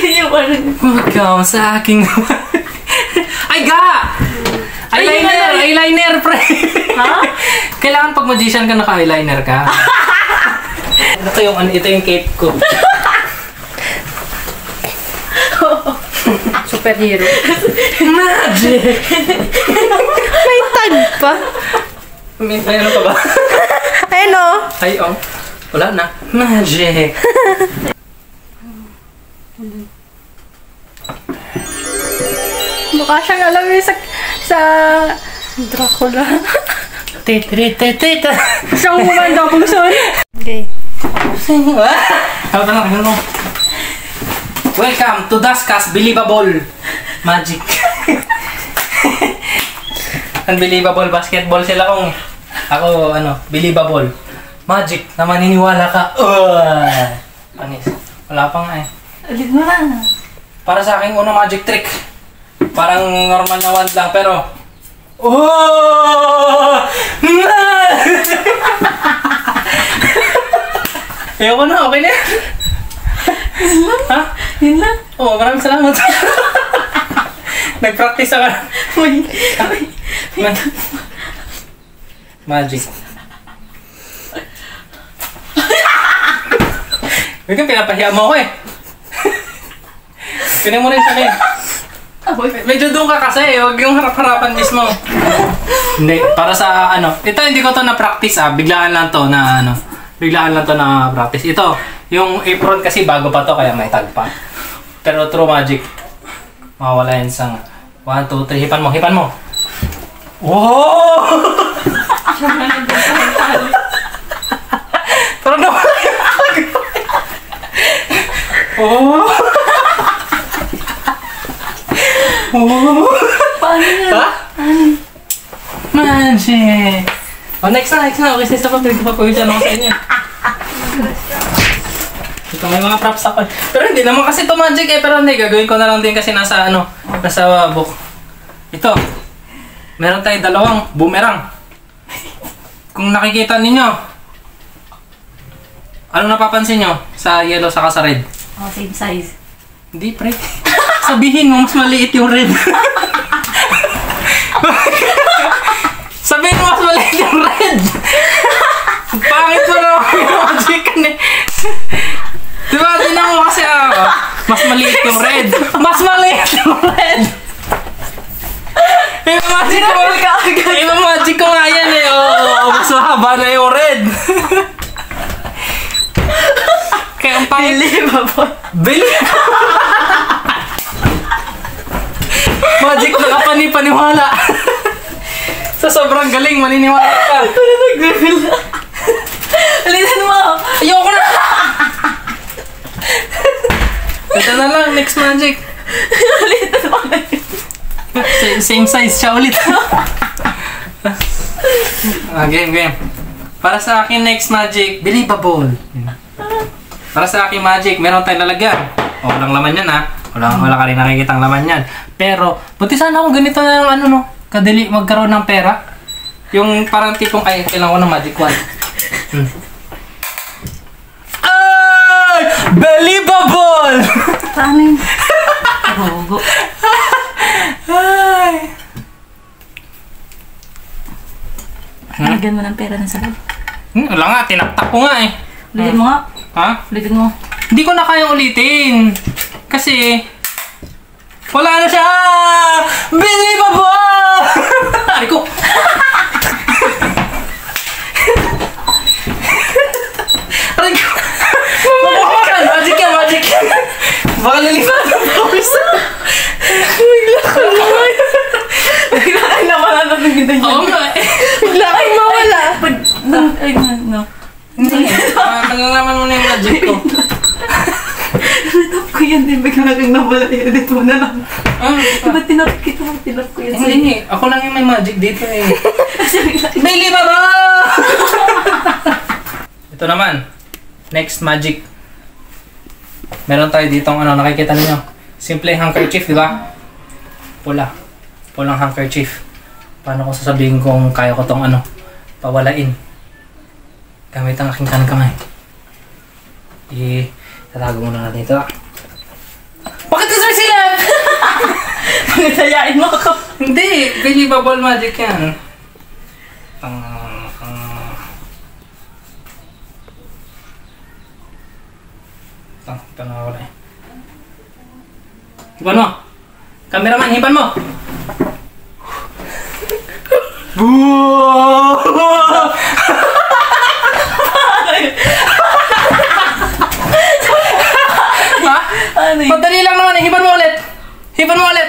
Ganyan pa rin. Huwag ka sa aking... Ay, ga! Eyeliner, pre! Ha? Kailangan pag magician ka, naka-eyeliner ka. Ito yung cape ko. Superhero. Magic! May tag pa. May ano pa ba? Ayun o. Ay, oh. Wala na. Magic! Mukha siyang alam yun sa Dracula. Tita! Siyang umanda kung saan. Okay. Welcome to Daskas Believable Magic. Unbelievable basketball sila kong. Ako, believable. Magic na maniniwala ka. Panis. Wala pa nga eh. Ulit mo na. Para sa akin, magic trick. Parang normal na wand lang, pero... Ayoko na, okay na. Ha? Yun lang. Oo, maraming salamat. Nag-practice ako. Magic. Wait kang pinapahiya mo ako eh. Pinan mo rin sa akin. Medyo doon ka kasi, huwag yung harap-harapan mismo. Hindi, para sa ito hindi ko to na-practice biglaan lang to na biglaan lang to na practice. Ito, yung apron kasi bago pa to kaya may tag pa. Pero true magic. Mawawala yan sa 1, 2, 3, hipan mo. Wow! Pero no! Oh! Oh! Paano yan? Ha? Magic! Next na. Okay, sis na pa. Pinagpapawisan ako sa inyo. Ito, may mga props ako. Pero hindi naman kasi ito magic eh. Pero hindi, gagawin ko na lang din kasi nasa book. Ito. Meron tayong dalawang boomerang. Kung nakikita ninyo, ano napapansin nyo sa yellow saka sa red? Same size. Hindi, pre. Sabihin mo, mas maliit yung red. Sabihin mo, mas maliit yung red. Pangit mo na yung magic eh. Diba, tinan mo kasi mas maliit yung red. Mas maliit yung red. Yung magic ko nga yan eh. Mas mahaba na yung red. Kaya ang pangit. Believable. Magic na kapani-paniwala. Sa sobrang galing, maniniwala ka. Pero nag-reveal na. Ulitin mo. Ayoko na. Ito na lang, next magic. Ulitin mo. Same size siya ulit. Game. Para sa akin, next magic, believable. Para sa akin, magic, meron tayong lalagyan. Walang laman yan wala ka rin nakikita ang laman yan. Pero, buti sana kung ganito na yung kadali magkaroon ng pera. Yung parang tipong, kailangan ko ng magic wand. Ay! Believable! Paano yun? Rogo. Ay! Nalagyan mo ng pera ng sarap. Wala nga, tinaktak ko nga eh. Ulitin mo nga. Ha? Ulitin mo. Hindi ko na kayang ulitin. Kasi, wala na siya! Believable! Ay ko! Aray ko! Mabuhakan! Magic yan! Baka lilipan ang pawis. Bigla ka naman. Bigla kayo nawala na ng ganda niya. Oo nga eh. Bigla kang mawala. Ay, no. Hindi. Malalaman mo na yung magic ko. Tinap ko yan din. Bigla kang nawala. Edit mo na lang. Diba tinap ko yan? Hindi. Ako lang yung may magic dito eh. Kasi bigla. Believable! Ito naman. Next magic. Meron tayo ditong nakikita niyo. Simple handkerchief, di ba? Pulang handkerchief. Paano ko sasabihin kung kaya ko tong pawalain? Gamit ang aking kanang kamay. Tatago muna natin ito. Bakit ito may silap? Pagkatayain mo ako. Hindi, believable magic yan. Ito na ako na eh. Hipan mo! Cameraman, hipan mo! Ha? Ano yun? Madali lang naman eh, hipan mo ulit! Hipan mo ulit!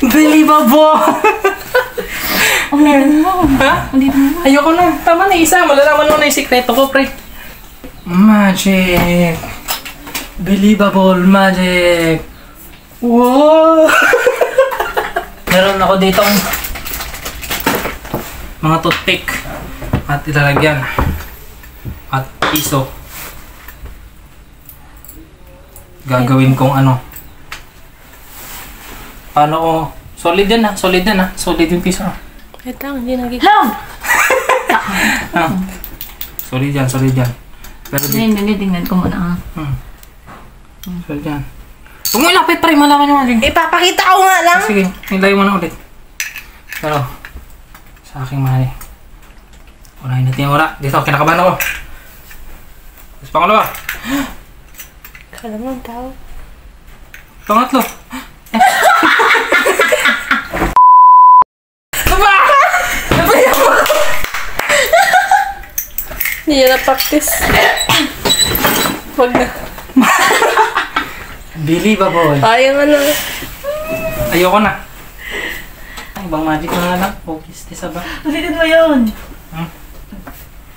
Believable! Ang litin mo. Ha? Ang litin mo. Ayoko na. Tama na isa. Malalaman mo na yung sikreto ko, pre. Magic. Believable magic. Wow! Meron ako dito mga toothpick at ilalagyan at piso. Gagawin kong ano. Paano ko? Solid yan ha. Solid yan ha. Solid yung piso. Ito, hindi nagiging. Long! Ah. Solid yan. Solid yan. Pero di... Ngayon, tingnan ko muna. Solid yan. Huwag mo ilapit pa rin. Malaman yung magic. Ipapakita ko nga lang. Sige. Nilay mo na ulit. Pero, sa aking mahali. Unahin natin yung wala. Dito, kinakabahan ako. Tapos pangalawa. Kala mo ang tao. Pangatlo. Hindi yan na-practice. Huwag na. Believable. Ayang ano. Ayoko na. Ay, ibang magic na nga lang. Focus, tisa ba? Ulitin mo yun.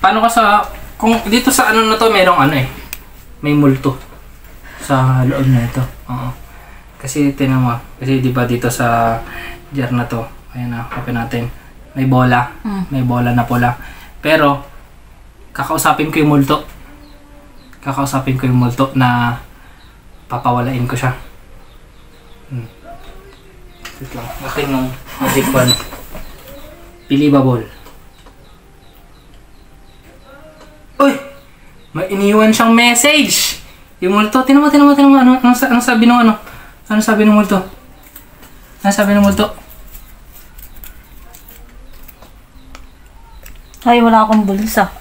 Paano ka sa... Kung dito sa ano na to, merong ano eh. May multo. Sa loob na ito. Oo. Kasi tinan mo. Kasi di ba dito sa jar na to. Ayan na, open natin. May bola. May bola na pula. Pero, kakausapin ko yung multo. Kakausapin ko yung multo na papawalain ko siya. Wait lang. Akin ng magic wand. Believable. Uy! May iniwan siyang message! Yung multo. Tinan mo. Anong sabi ng ano? Anong sabi ng multo? Anong sabi ng multo? Ay, wala akong bulsa.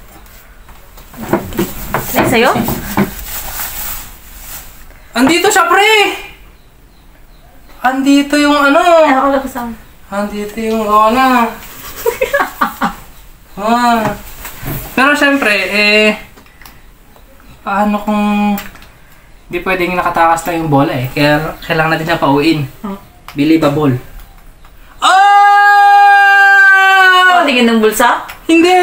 Ay, sa'yo? Andito siya, pre! Andito yung ano. Ay, ako lang kasama. Andito yung Rona. Pero syempre, paano kung di pwedeng nakatakas lang yung bola eh. Kaya kailangan natin siya pauwiin. Believable. Oh, tingin ng bulsa? Hindi!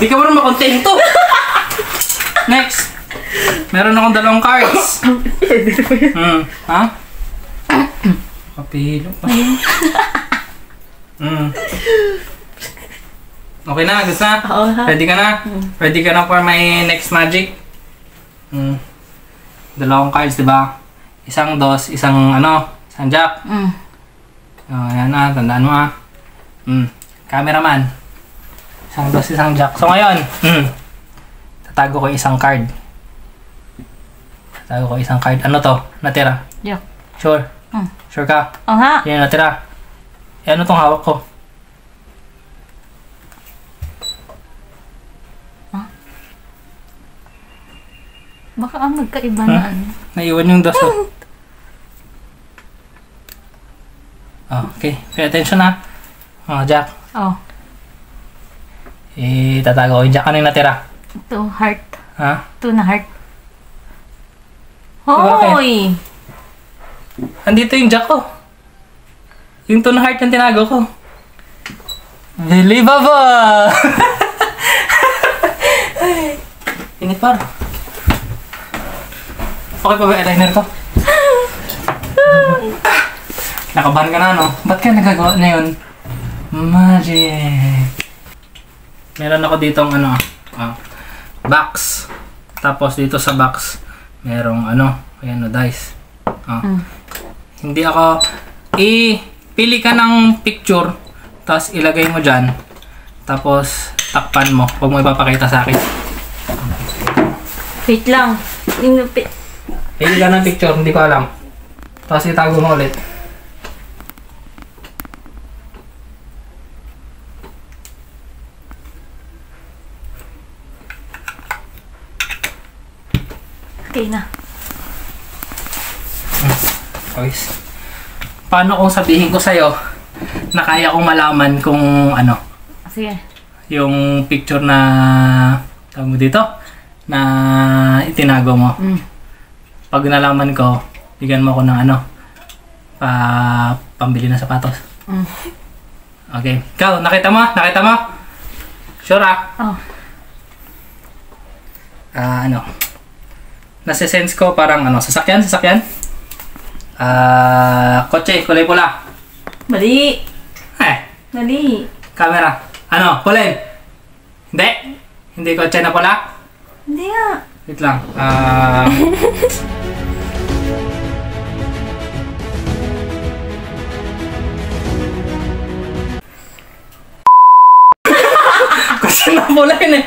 Di ka marunong makontento. Next. Meron akong 2 cards. Ha? Papilo pa. Okay na, gusto na? Oo, ha? Ready ka na? Ready ka na for my next magic? 2 cards, diba? Isang dos, isang jack. Ayan na, tandaan mo ha. Cameraman. Isang dos, isang jack. So ngayon, tatago ko isang card. Tatago ko isang card. Ano to? Natira? Yeah. Sure? Sure ka? Oo nga. Yan, natira. Ano tong hawak ko? Baka ang magkaiba na ano. Naiwan yung dos. Okay. Pay attention ha. Jack. Oh. Tatago ko yung jack. Ano yung natira? Ito, heart. Ha? 2 na heart. Bakit? Hoy! Andito yung jack ko. Yung 2 na heart yung tinago ko. Believable! Init par. Okay pa ba eyeliner ko? Nakabahan ka na, no? Ba't ka nagagawa na yun? Magic! Meron ako ditong ano, box. Tapos dito sa box, merong ano, ayan o, dice. Hindi ako, pili ka ng picture, tapos ilagay mo dyan, tapos takpan mo. Huwag mo ipapakita sa akin. Wait lang. Pili ka ng picture, hindi ko alam. Tapos itago mo ulit. Okay na. Guys, paano kung sabihin ko sa'yo na kaya kong malaman kung ano, Sige. yung picture na tawag mo dito na itinago mo. Pag nalaman ko, bigyan mo ako ng ano, pambili ng sapatos. Okay. Ikaw, nakita mo? Nakita mo? Sure Oh. Ano? Nasa-sense ko parang ano, sasakyan? Kotse, kulay pula. Mali. Mali. Camera. Ano, kulay? Hindi? Hindi kotse na pula? Hindi nga. Wait lang. Kotse na pula yun eh.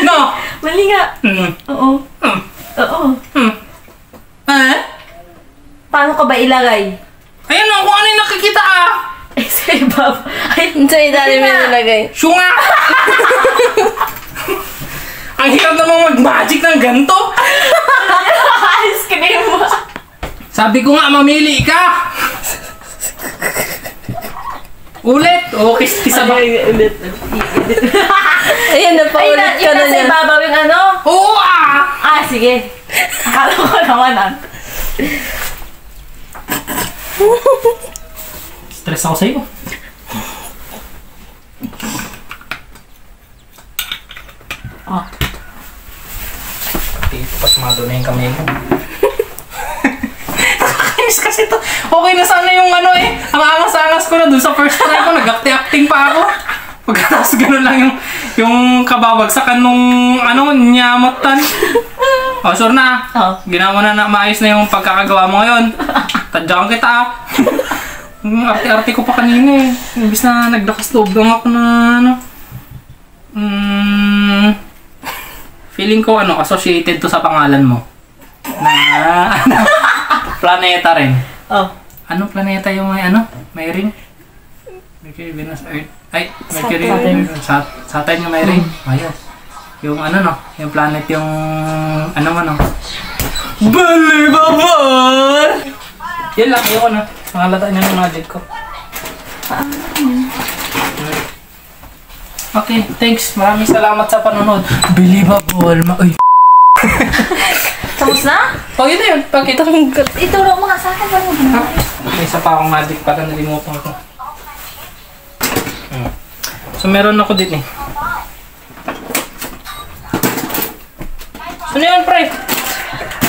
No? Mali nga. Oo. Oo. Paano ka ba ilagay? Ayun o, kung ano yung nakikita Sa ibab. Ay, Sa ilalim yung nilagay. Syunga! Ang hirap naman mag-magic ng ganito. ice cream mo. Sabi ko nga, mamili ka! Ulit! Okay, isa ba? Ulit. Ayan, napaulit ka na Sa niya. ibabaw yung ano? Oo Sige. Akala ko naman Stress ako sa'yo. Pasmado na yung kamay mo. Nakakainis kasi to. Okay na sana yung ano eh. Ang angas-angas ko na dun sa first try ko. Nag-acting pa ako. Pagkatapos gano'n lang yung kababagsakan nung ano, nyamatan. Sure na. Ginawa mo na maayos na yung pagkakagawa mo ngayon. Tadyakan kita Arte-arte ko pa kanina eh. Imbis na naglakas loob lang ako na ano. Feeling ko ano, associated to sa pangalan mo. Na ano, planeta rin. Ano planeta yung may ano? May ring? Mercury, Venus, Earth. Ay, Mercury, Saturn yung may ring. Ayos. Yung ano no, yung planet yung ano mo no. Believable! Yan lang, ayoko na. Pangalata niya ng magic ko. Okay, thanks. Maraming salamat sa panonood. Believable. Uy. Tapos na? Yun na yun. Pakita ko. Ituro mo nga sa akin. May isa pa akong magic para nalimutan ko. So, meron ako din eh. So, yan, pre.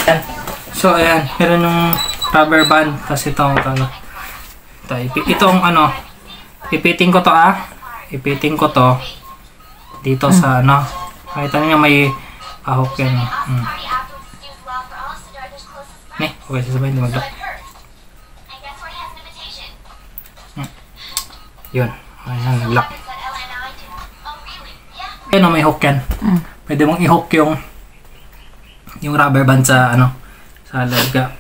Yan. So, ayan. Meron yung rubber band. Tapos itong ano. Ipiting ko to Ipiting ko to dito sa ano. Makita niyo may ahok yan. Okay, sasabihin di mag-lock. Yun. Ayan, nag-lock. Ayan o, may hook yan. Pwede mong i-hook yung rubber band sa ano, sa lega.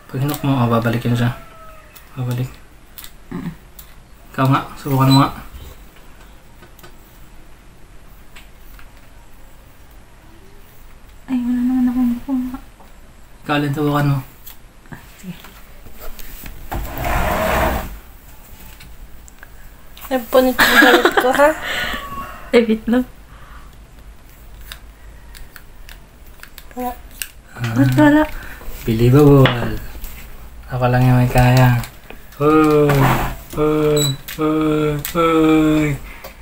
Pag hinook mo, babalik yun siya. Babalik. Ikaw nga, subukan mo nga. Ay, wala naman akong buka. Ikaw din, subukan mo. Sige. Nagpunit yung galit ko, ha? Wait lang. Ba't wala? Believable. Ako lang yung may kaya.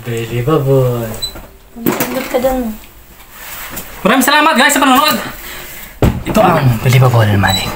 Believable. Pagod ka dun. Maraming salamat guys sa panonood. Ito ang Believable Magic.